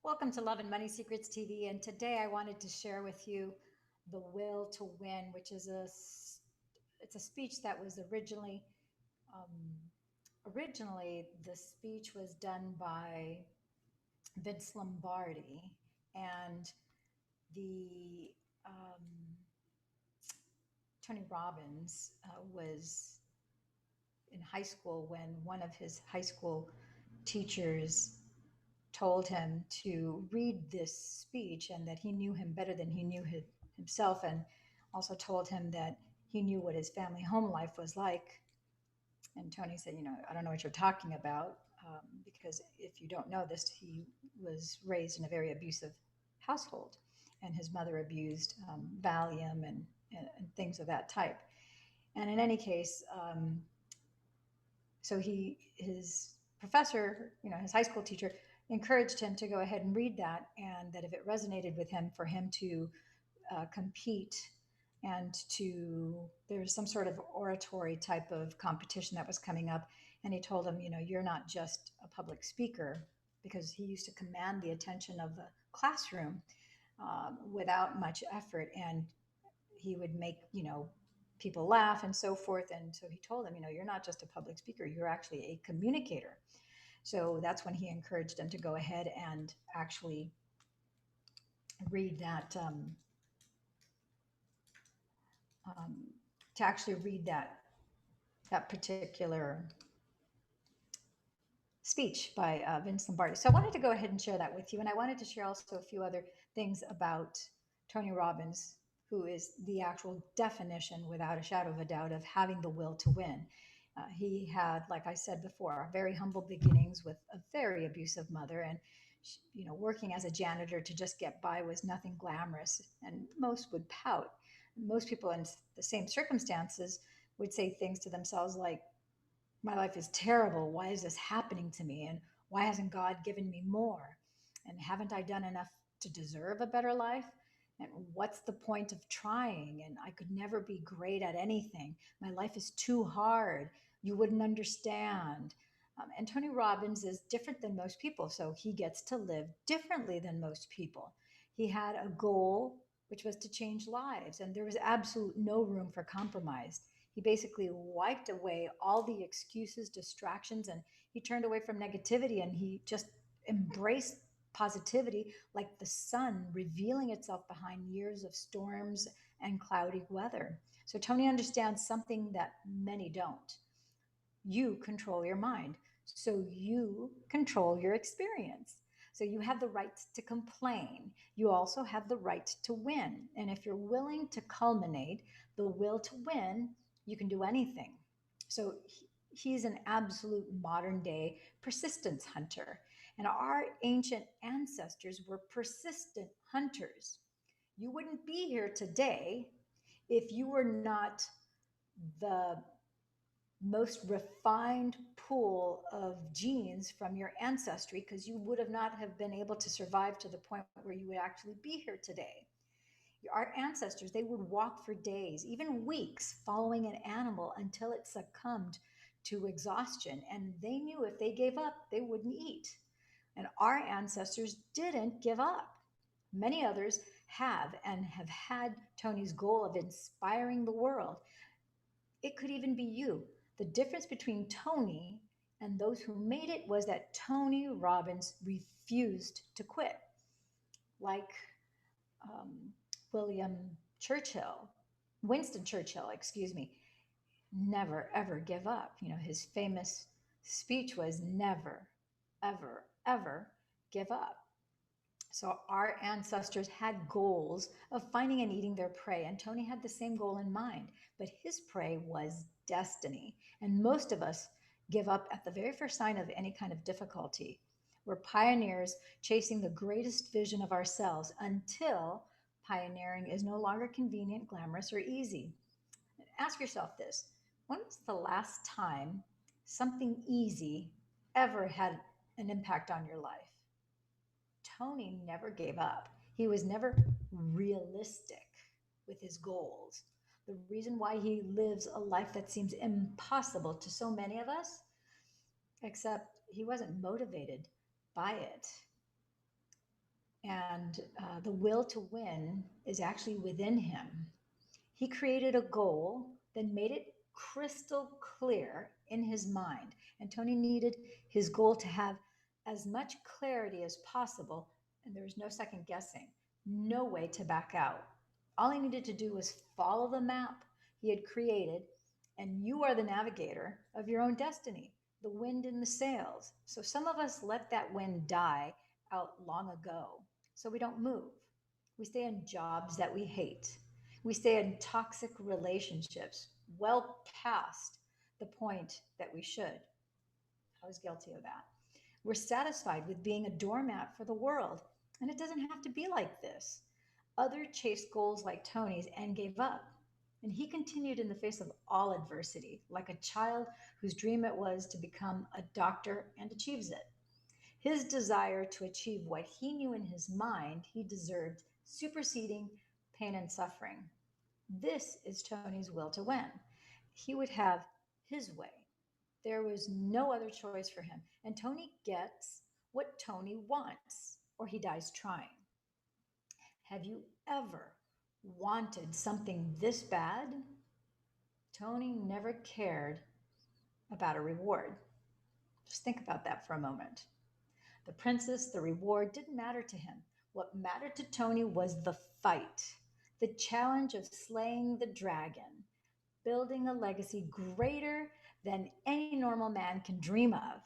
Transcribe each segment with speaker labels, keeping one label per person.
Speaker 1: Welcome to Love and Money Secrets TV, and today I wanted to share with you the will to win, which is it's a speech that was originally the speech was done by Vince Lombardi, and the um, Tony Robbins was in high school when one of his high school teachers told him to read this speech and that he knew him better than he knew himself, and also told him that he knew what his family home life was like. And Tony said, I don't know what you're talking about, because if you don't know this, he was raised in a very abusive household, and his mother abused Valium and things of that type. And in any case, so his professor, his high school teacher, encouraged him to go ahead and read that, and that if it resonated with him, for him to compete and to there's some sort of oratory type of competition that was coming up. And he told him, you're not just a public speaker, because he used to command the attention of the classroom without much effort, and he would make people laugh and so forth. And so he told them, you're not just a public speaker, you're actually a communicator. So that's when he encouraged them to go ahead and actually read that um, that particular speech by Vince Lombardi. So I wanted to go ahead and share that with you, and I wanted to share also a few other things about Tony Robbins, who is the actual definition, without a shadow of a doubt, of having the will to win. He had, like I said before, very humble beginnings with a very abusive mother, and working as a janitor to just get by was nothing glamorous, and most would pout. Most people in the same circumstances would say things to themselves like, my life is terrible. Why is this happening to me? And why hasn't God given me more? And haven't I done enough to deserve a better life? And what's the point of trying? And I could never be great at anything. My life is too hard. You wouldn't understand. And Tony Robbins is different than most people, so he gets to live differently than most people. He had a goal, which was to change lives, and there was absolute no room for compromise. He basically wiped away all the excuses, distractions, and he turned away from negativity, and he just embraced positivity like the sun revealing itself behind years of storms and cloudy weather. So Tony understands something that many don't. You control your mind, so you control your experience. So you have the right to complain. You also have the right to win. And if you're willing to culminate the will to win, you can do anything. So he's an absolute modern day persistence hunter. And our ancient ancestors were persistent hunters. You wouldn't be here today if you were not the most refined pool of genes from your ancestry, because you would have not have been able to survive to the point where you would actually be here today. Our ancestors, they would walk for days, even weeks, following an animal until it succumbed to exhaustion. And they knew if they gave up, they wouldn't eat. And our ancestors didn't give up. Many others have, and have had Tony's goal of inspiring the world. It could even be you. The difference between Tony and those who made it was that Tony Robbins refused to quit. Like um, William Churchill, Winston Churchill, excuse me, never ever give up. His famous speech was never, ever, ever give up. So our ancestors had goals of finding and eating their prey, and Tony had the same goal in mind, but his prey was destiny. And most of us give up at the very first sign of any kind of difficulty. We're pioneers chasing the greatest vision of ourselves until pioneering is no longer convenient, glamorous, or easy. Ask yourself this: when was the last time something easy ever had an impact on your life? Tony never gave up. He was never realistic with his goals. The reason why he lives a life that seems impossible to so many of us, except he wasn't motivated by it. And the will to win is actually within him. He created a goal, then made it crystal clear in his mind. And Tony needed his goal to have as much clarity as possible, and there was no second guessing, no way to back out. All he needed to do was follow the map he had created, and you are the navigator of your own destiny, the wind in the sails. So some of us let that wind die out long ago, so we don't move. We stay in jobs that we hate. We stay in toxic relationships well past the point that we should. I was guilty of that. We're satisfied with being a doormat for the world, and it doesn't have to be like this. Other chased goals like Tony's and gave up. And he continued in the face of all adversity, like a child whose dream it was to become a doctor and achieves it. His desire to achieve what he knew in his mind he deserved, superseding pain and suffering. This is Tony's will to win. He would have his way. There was no other choice for him. And Tony gets what Tony wants, or he dies trying. Have you ever wanted something this bad? Tony never cared about a reward. Just think about that for a moment. The princess, the reward didn't matter to him. What mattered to Tony was the fight, the challenge of slaying the dragon, building a legacy greater than any normal man can dream of.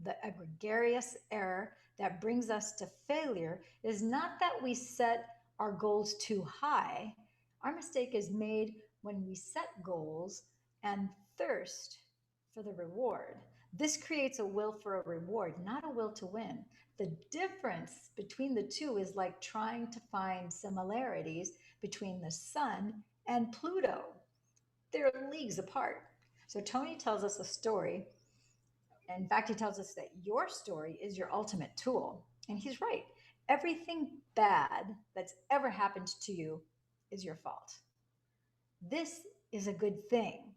Speaker 1: The egregious error that brings us to failure is not that we set our goals too high. Our mistake is made when we set goals and thirst for the reward. This creates a will for a reward, not a will to win. The difference between the two is like trying to find similarities between the sun and Pluto. They're leagues apart. So Tony tells us a story. In fact, he tells us that your story is your ultimate tool. And he's right. Everything bad that's ever happened to you is your fault. This is a good thing.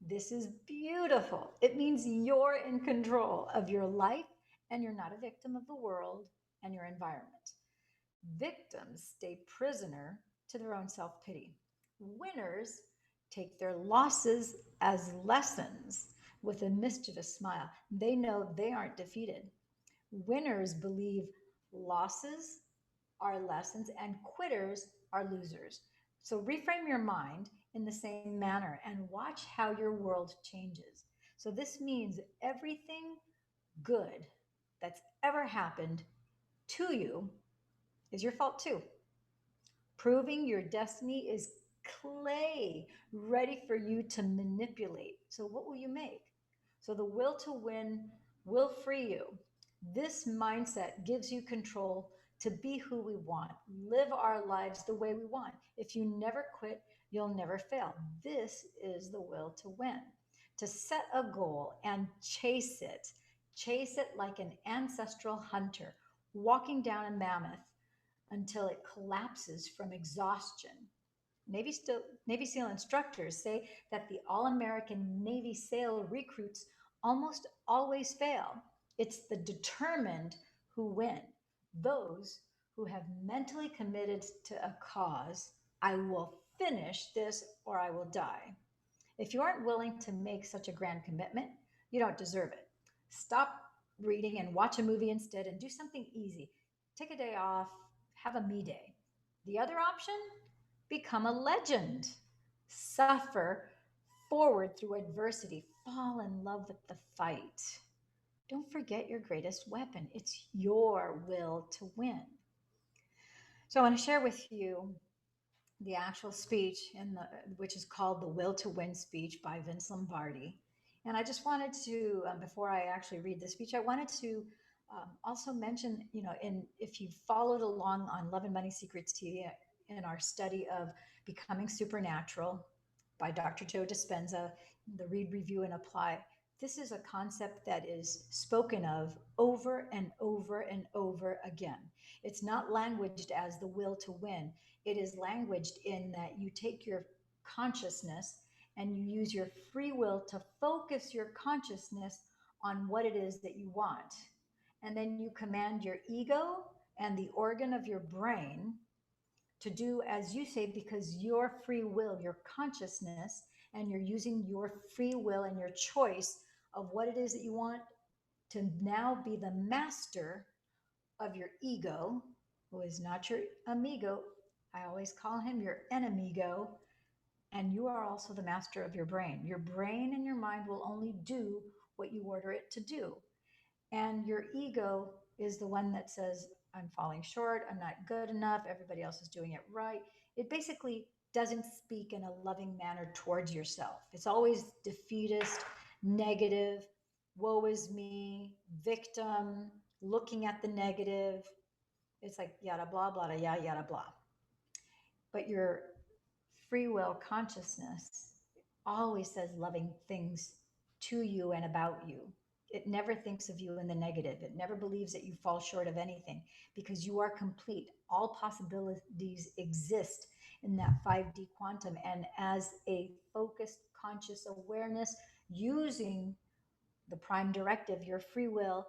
Speaker 1: This is beautiful. It means you're in control of your life and you're not a victim of the world and your environment. Victims stay prisoner to their own self pity. Winners take their losses as lessons with a mischievous smile. They know they aren't defeated. Winners believe losses are lessons and quitters are losers. So reframe your mind in the same manner and watch how your world changes. So this means everything good that's ever happened to you is your fault too. Proving your destiny is clay ready for you to manipulate. So, what will you make? So, the will to win will free you. This mindset gives you control to be who we want, live our lives the way we want. If you never quit, you'll never fail. This is the will to win. To set a goal and chase it like an ancestral hunter walking down a mammoth until it collapses from exhaustion. Navy SEAL instructors say that the All American Navy SEAL recruits almost always fail. It's the determined who win, those who have mentally committed to a cause. I will finish this or I will die. If you aren't willing to make such a grand commitment, you don't deserve it. Stop reading and watch a movie instead and do something easy. Take a day off, have a me day. The other option, become a legend. Suffer forward through adversity. Fall in love with the fight. Don't forget your greatest weapon. It's your will to win. So I want to share with you the actual speech which is called the Will to Win speech by Vince Lombardi. And I just wanted to, before I actually read the speech, I wanted to also mention, if you followed along on Love and Money Secrets TV in our study of Becoming Supernatural by Dr. Joe Dispenza, the Read, Review, and Apply, this is a concept that is spoken of over and over and over again. It's not languaged as the will to win. It is languaged in that you take your consciousness and you use your free will to focus your consciousness on what it is that you want. And then you command your ego and the organ of your brain to do as you say, because your free will, your consciousness, and you're using your free will and your choice of what it is that you want to now be the master of your ego, who is not your amigo. I always call him your enemigo. And you are also the master of your brain. Your brain and your mind will only do what you order it to do. And your ego is the one that says, I'm falling short, I'm not good enough, everybody else is doing it right. It basically doesn't speak in a loving manner towards yourself. It's always defeatist, negative, woe is me, victim, looking at the negative. It's like yada blah blah yada yada blah. But your free will consciousness always says loving things to you and about you. It never thinks of you in the negative. It never believes that you fall short of anything because you are complete. All possibilities exist in that 5D quantum. And as a focused, conscious awareness, using the prime directive, your free will,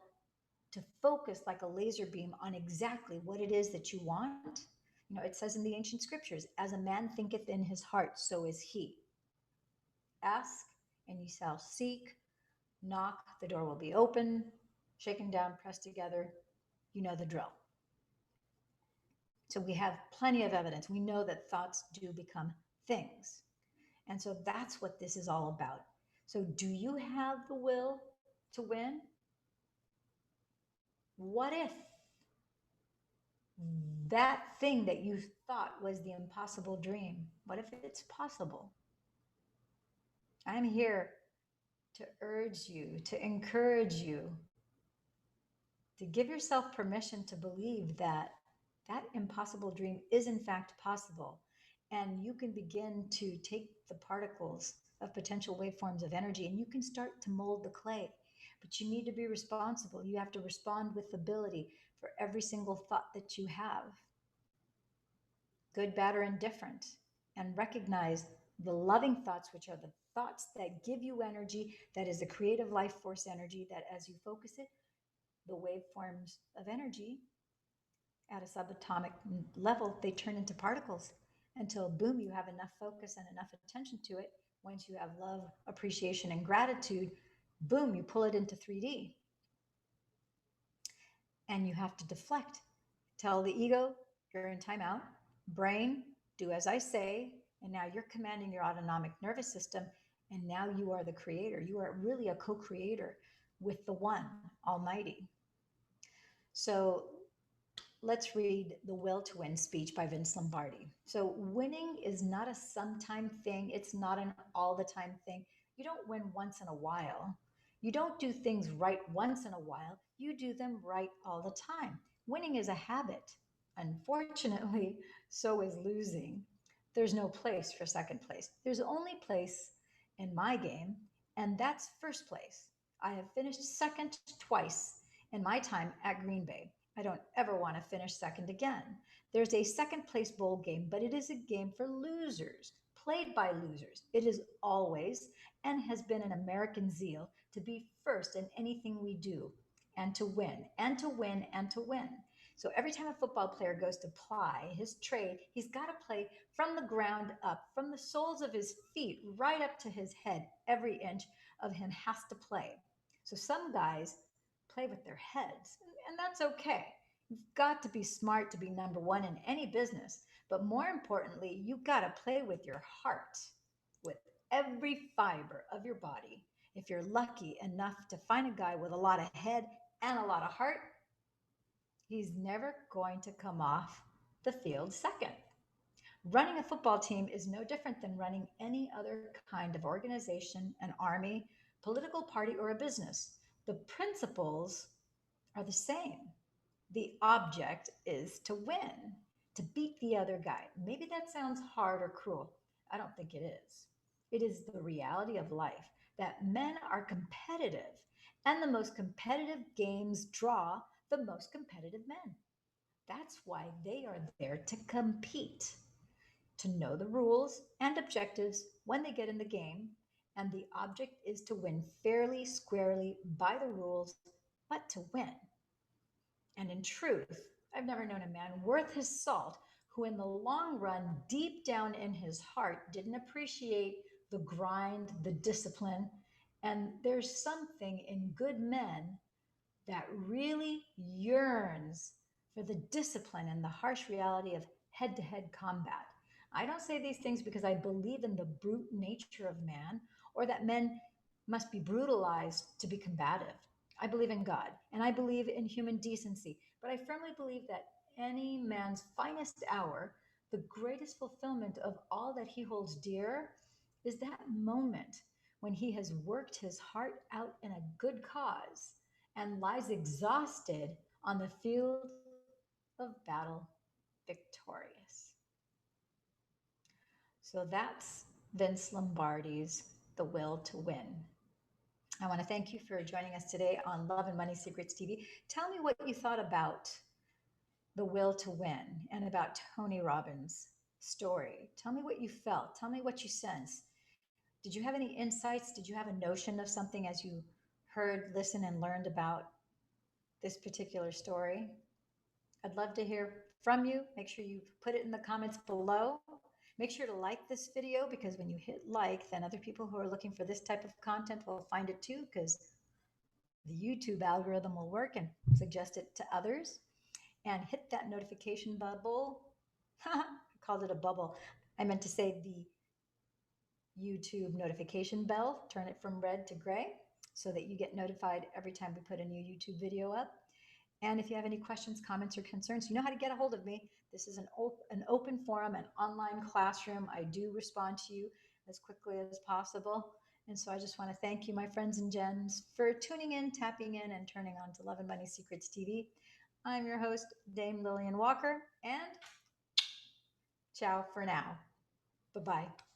Speaker 1: to focus like a laser beam on exactly what it is that you want. You know, it says in the ancient scriptures, as a man thinketh in his heart, so is he. Ask and ye shall seek. Knock, the door will be open. Shaken down, pressed together. You know the drill. So we have plenty of evidence. We know that thoughts do become things. And so that's what this is all about. So do you have the will to win? What if that thing that you thought was the impossible dream, what if it's possible? I'm here to urge you, to encourage you, to give yourself permission to believe that that impossible dream is in fact possible. And you can begin to take the particles of potential waveforms of energy and you can start to mold the clay. But you need to be responsible. You have to respond with ability for every single thought that you have, good, bad, or indifferent, and recognize the loving thoughts, which are the thoughts that give you energy, that is the creative life force energy, that as you focus it, the waveforms of energy at a subatomic level, they turn into particles until boom, you have enough focus and enough attention to it. Once you have love, appreciation, and gratitude, boom, you pull it into 3D. And you have to deflect. Tell the ego, you're in timeout. Brain, do as I say. And now you're commanding your autonomic nervous system. And now you are the creator. You are really a co-creator with the one, Almighty. So let's read The Will to Win speech by Vince Lombardi. So winning is not a sometime thing. It's not an all the time thing. You don't win once in a while. You don't do things right once in a while. You do them right all the time. Winning is a habit. Unfortunately, so is losing. There's no place for second place. There's only place in my game, and that's first place. I have finished second twice in my time at Green Bay. I don't ever want to finish second again. There's a second place bowl game, but it is a game for losers, played by losers. It is always and has been an American zeal to be first in anything we do and to win and to win and to win. So every time a football player goes to ply his trade, he's got to play from the ground up, from the soles of his feet right up to his head. Every inch of him has to play. So some guys play with their heads, and that's okay. You've got to be smart to be number one in any business. But more importantly, you've got to play with your heart, with every fiber of your body. If you're lucky enough to find a guy with a lot of head and a lot of heart, he's never going to come off the field second. Running a football team is no different than running any other kind of organization, an army, political party, or a business. The principles are the same. The object is to win, to beat the other guy. Maybe that sounds hard or cruel. I don't think it is. It is the reality of life that men are competitive, and the most competitive games draw the most competitive men. That's why they are there to compete, to know the rules and objectives when they get in the game. And the object is to win fairly, squarely, by the rules, but to win. And in truth, I've never known a man worth his salt who, in the long run, deep down in his heart, didn't appreciate the grind, the discipline. And there's something in good men that really yearns for the discipline and the harsh reality of head to head combat. I don't say these things because I believe in the brute nature of man or that men must be brutalized to be combative. I believe in God and I believe in human decency, but I firmly believe that any man's finest hour, the greatest fulfillment of all that he holds dear, is that moment when he has worked his heart out in a good cause and lies exhausted on the field of battle victorious. So that's Vince Lombardi's The Will to Win. I want to thank you for joining us today on Love and Money Secrets TV. Tell me what you thought about The Will to Win and about Tony Robbins' story. Tell me what you felt. Tell me what you sensed. Did you have any insights? Did you have a notion of something as you heard, listened, and learned about this particular story? I'd love to hear from you. Make sure you put it in the comments below. Make sure to like this video because when you hit like, then other people who are looking for this type of content will find it too because the YouTube algorithm will work and suggest it to others. And hit that notification bubble. I called it a bubble. I meant to say the YouTube notification bell. Turn it from red to gray so that you get notified every time we put a new YouTube video up. And if you have any questions, comments, or concerns, you know how to get a hold of me. This is an open forum, an online classroom. I do respond to you as quickly as possible. And so I just want to thank you, my friends and gens, for tuning in, tapping in, and turning on to Love and Money Secrets TV. I'm your host, Dame Lillian Walker, and ciao for now. Bye-bye.